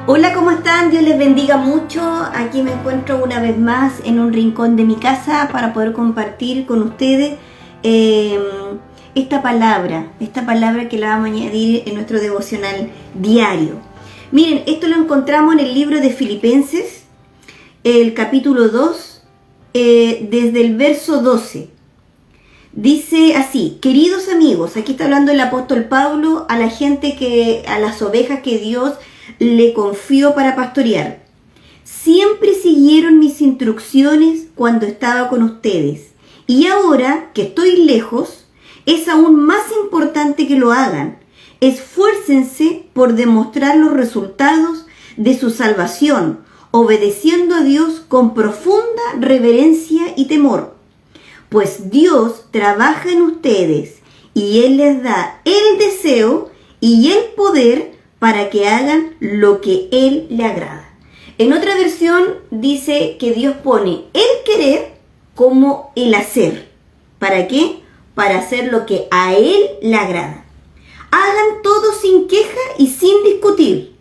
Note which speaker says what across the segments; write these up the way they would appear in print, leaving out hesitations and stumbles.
Speaker 1: Hola, ¿cómo están? Dios les bendiga mucho. Aquí me encuentro una vez más en un rincón de mi casa para poder compartir con ustedes esta palabra que la vamos a añadir en nuestro devocional diario. Miren, esto lo encontramos en el libro de Filipenses, el capítulo 2, desde el verso 12. Dice así: queridos amigos, aquí está hablando el apóstol Pablo a la gente a las ovejas que Dios le confió para pastorear. Siempre siguieron mis instrucciones cuando estaba con ustedes, y ahora que estoy lejos, es aún más importante que lo hagan. Esfuércense por demostrar los resultados de su salvación, obedeciendo a Dios con profunda reverencia y temor. Pues Dios trabaja en ustedes y Él les da el deseo y el poder para que hagan lo que Él le agrada. En otra versión dice que Dios pone el querer como el hacer. ¿Para qué? Para hacer lo que a Él le agrada. Hagan todo sin queja y sin discutir,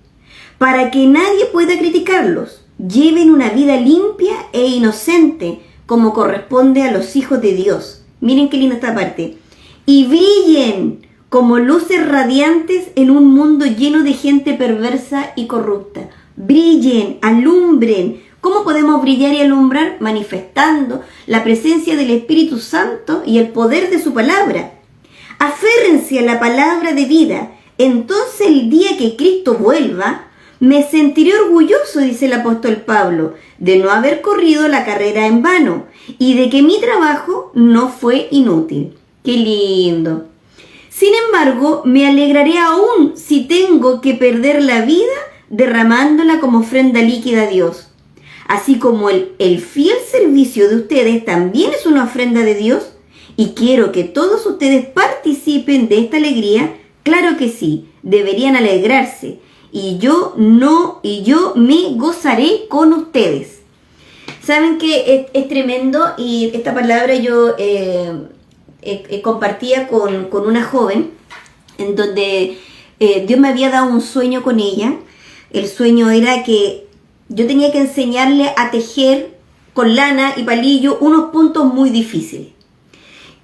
Speaker 1: para que nadie pueda criticarlos. Lleven una vida limpia e inocente, como corresponde a los hijos de Dios. Miren qué linda esta parte. Y brillen como luces radiantes en un mundo lleno de gente perversa y corrupta. Brillen, alumbren. ¿Cómo podemos brillar y alumbrar? Manifestando la presencia del Espíritu Santo y el poder de su palabra. Aférrense a la palabra de vida. Entonces el día que Cristo vuelva, me sentiré orgulloso, dice el apóstol Pablo, de no haber corrido la carrera en vano y de que mi trabajo no fue inútil. ¡Qué lindo! Sin embargo, me alegraré aún si tengo que perder la vida derramándola como ofrenda líquida a Dios. Así como el fiel servicio de ustedes también es una ofrenda de Dios, y quiero que todos ustedes participen de esta alegría. Claro que sí, deberían alegrarse, y yo me gozaré con ustedes. Saben que es tremendo, y esta palabra yo compartía con una joven, en donde Dios me había dado un sueño con ella. El sueño era que yo tenía que enseñarle a tejer con lana y palillo unos puntos muy difíciles.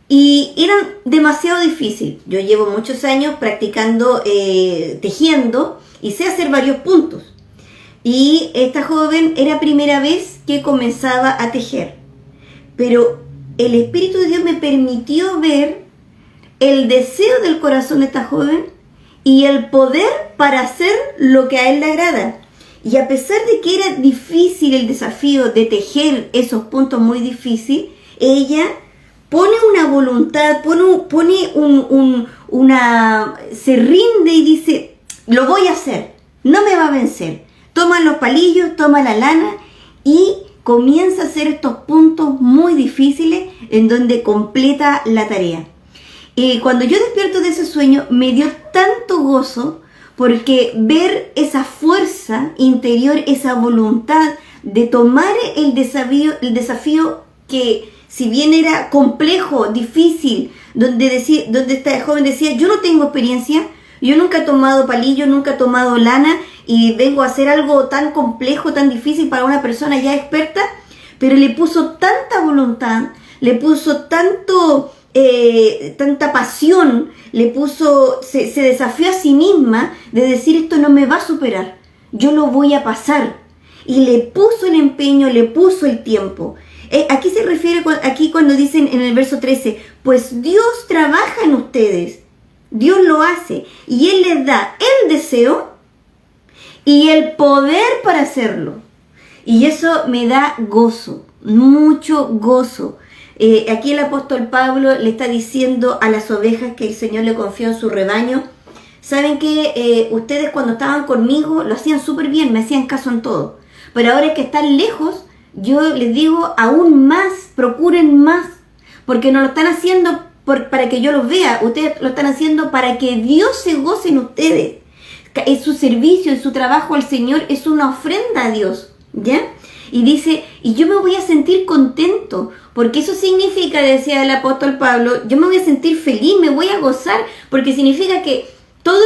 Speaker 1: Y eran demasiado difíciles. Yo llevo muchos años practicando tejiendo y sé hacer varios puntos. Y esta joven era primera vez que comenzaba a tejer. Pero el Espíritu de Dios me permitió ver el deseo del corazón de esta joven y el poder para hacer lo que a Él le agrada. Y a pesar de que era difícil el desafío de tejer esos puntos muy difíciles, ella pone una voluntad, se rinde y dice: lo voy a hacer, no me va a vencer. Toma los palillos, toma la lana y comienza a hacer estos puntos muy difíciles en donde completa la tarea. Cuando yo despierto de ese sueño, me dio tanto gozo, porque ver esa fuerza interior, esa voluntad de tomar el desafío que, si bien era complejo, difícil, donde esta joven decía: yo no tengo experiencia, yo nunca he tomado palillo, nunca he tomado lana, y vengo a hacer algo tan complejo, tan difícil para una persona ya experta, pero le puso tanta voluntad, le puso tanta pasión, se desafió a sí misma de decir: esto no me va a superar, yo lo voy a pasar. Y le puso el empeño, le puso el tiempo. Aquí se refiere, aquí cuando dicen en el verso 13, pues Dios trabaja en ustedes, Dios lo hace, y Él les da el deseo y el poder para hacerlo. Y eso me da gozo, mucho gozo. Aquí el apóstol Pablo le está diciendo a las ovejas que el Señor le confió en su rebaño: saben que ustedes cuando estaban conmigo lo hacían súper bien, me hacían caso en todo, pero ahora que están lejos, yo les digo aún más, procuren más, porque no lo están haciendo para que yo los vea, ustedes lo están haciendo para que Dios se goce en ustedes. Es su servicio, es su trabajo al Señor, es una ofrenda a Dios, ¿ya? Y dice: y yo me voy a sentir contento, porque eso significa, decía el apóstol Pablo, yo me voy a sentir feliz, me voy a gozar, porque significa que todo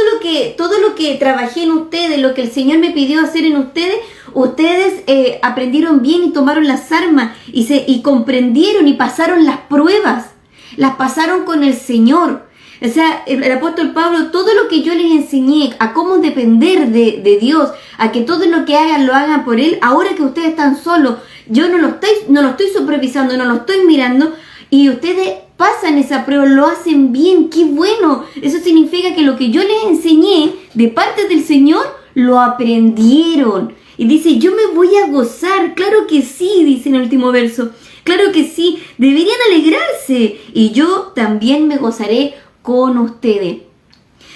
Speaker 1: lo que trabajé en ustedes, lo que el Señor me pidió hacer en ustedes, ustedes aprendieron bien y tomaron las armas y comprendieron y pasaron las pruebas, las pasaron con el Señor. O sea, el apóstol Pablo, todo lo que yo les enseñé a cómo depender de Dios, a que todo lo que hagan lo hagan por Él, ahora que ustedes están solos, yo no lo estoy supervisando, no lo estoy mirando, y ustedes pasan esa prueba, lo hacen bien, qué bueno. Eso significa que lo que yo les enseñé de parte del Señor, lo aprendieron. Y dice, yo me voy a gozar, claro que sí, dice en el último verso, claro que sí, deberían alegrarse, y yo también me gozaré con ustedes.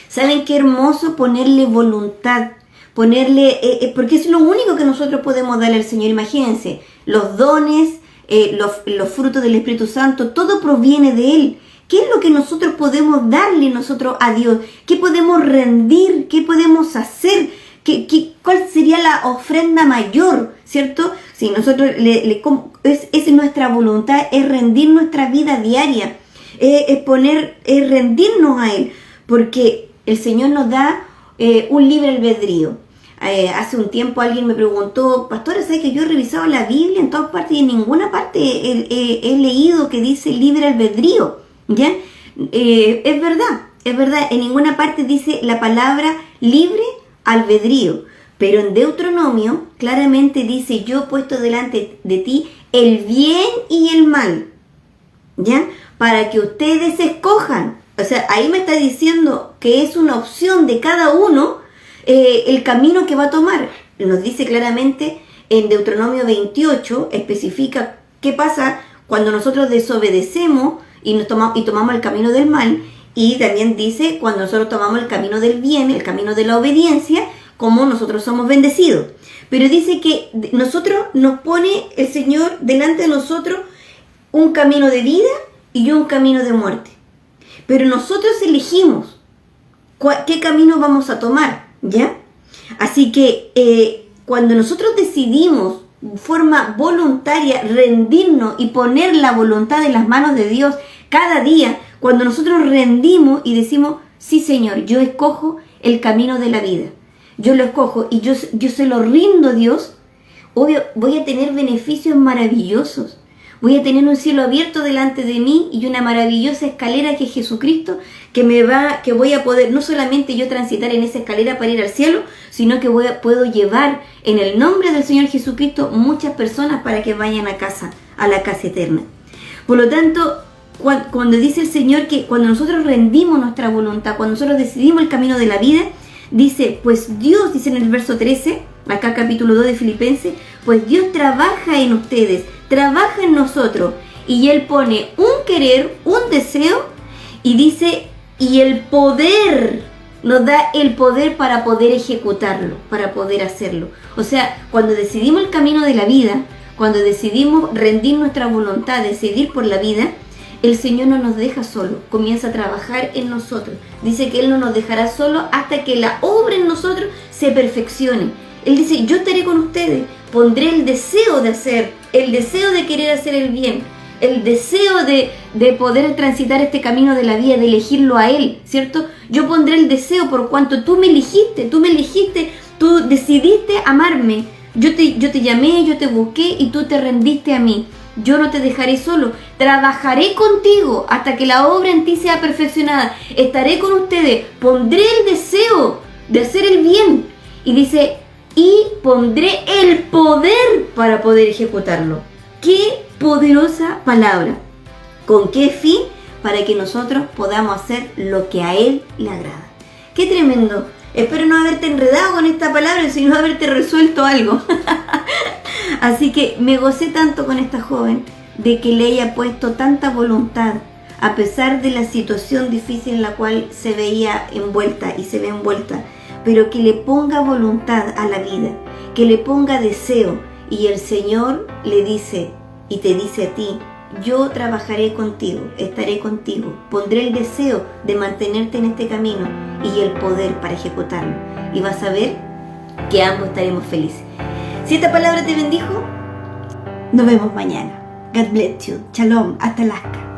Speaker 1: ¿Saben qué hermoso ponerle voluntad? Porque es lo único que nosotros podemos darle al Señor. Imagínense, los dones, los frutos del Espíritu Santo, todo proviene de Él. ¿Qué es lo que nosotros podemos darle nosotros a Dios? ¿Qué podemos rendir? ¿Qué podemos hacer? ¿Cuál sería la ofrenda mayor? ¿Cierto? Si nosotros es nuestra voluntad, es rendir nuestra vida diaria. Es rendirnos a Él, porque el Señor nos da un libre albedrío. Hace un tiempo alguien me preguntó, pastora, ¿sabes que yo he revisado la Biblia en todas partes y en ninguna parte he leído que dice libre albedrío? ¿Ya? Es verdad, en ninguna parte dice la palabra libre albedrío, pero en Deuteronomio claramente dice, yo he puesto delante de ti el bien y el mal, ¿ya? Para que ustedes escojan. O sea, ahí me está diciendo que es una opción de cada uno el camino que va a tomar. Nos dice claramente en Deuteronomio 28, especifica qué pasa cuando nosotros desobedecemos y tomamos el camino del mal, y también dice cuando nosotros tomamos el camino del bien, el camino de la obediencia, cómo nosotros somos bendecidos. Pero dice que nos pone el Señor delante de nosotros un camino de vida y un camino de muerte. Pero nosotros elegimos qué camino vamos a tomar, ¿ya? Así que cuando nosotros decidimos de forma voluntaria rendirnos y poner la voluntad en las manos de Dios cada día, cuando nosotros rendimos y decimos, sí Señor, yo escojo el camino de la vida, yo lo escojo y yo se lo rindo a Dios, obvio, voy a tener beneficios maravillosos. Voy a tener un cielo abierto delante de mí y una maravillosa escalera que es Jesucristo, que voy a poder no solamente yo transitar en esa escalera para ir al cielo, sino que puedo llevar en el nombre del Señor Jesucristo muchas personas para que vayan a la casa eterna. Por lo tanto, cuando dice el Señor que cuando nosotros rendimos nuestra voluntad, cuando nosotros decidimos el camino de la vida, dice, pues Dios, dice en el verso 13, acá capítulo 2 de Filipenses, pues Dios trabaja en ustedes, trabaja en nosotros, y Él pone un querer, un deseo, y dice, y el poder, nos da el poder para poder ejecutarlo, para poder hacerlo. O sea, cuando decidimos el camino de la vida, cuando decidimos rendir nuestra voluntad, decidir por la vida, el Señor no nos deja solo, comienza a trabajar en nosotros. Dice que Él no nos dejará solo hasta que la obra en nosotros se perfeccione. Él dice, yo estaré con ustedes, pondré el deseo de hacer, el deseo de querer hacer el bien, el deseo de poder transitar este camino de la vida, de elegirlo a Él, ¿cierto? Yo pondré el deseo por cuanto tú me elegiste, tú decidiste amarme. Yo te llamé, yo te busqué y tú te rendiste a mí. Yo no te dejaré solo, trabajaré contigo hasta que la obra en ti sea perfeccionada. Estaré con ustedes, pondré el deseo de hacer el bien. Y dice, y pondré el poder para poder ejecutarlo. ¡Qué poderosa palabra! ¿Con qué fin? Para que nosotros podamos hacer lo que a Él le agrada. ¡Qué tremendo! Espero no haberte enredado con esta palabra, sino haberte resuelto algo. Así que me gocé tanto con esta joven de que le haya puesto tanta voluntad, a pesar de la situación difícil en la cual se veía envuelta y se ve envuelta, pero que le ponga voluntad a la vida, que le ponga deseo, y el Señor le dice y te dice a ti, yo trabajaré contigo, estaré contigo, pondré el deseo de mantenerte en este camino y el poder para ejecutarlo, y vas a ver que ambos estaremos felices. Si esta palabra te bendijo, nos vemos mañana. God bless you. Shalom. Hasta Alaska.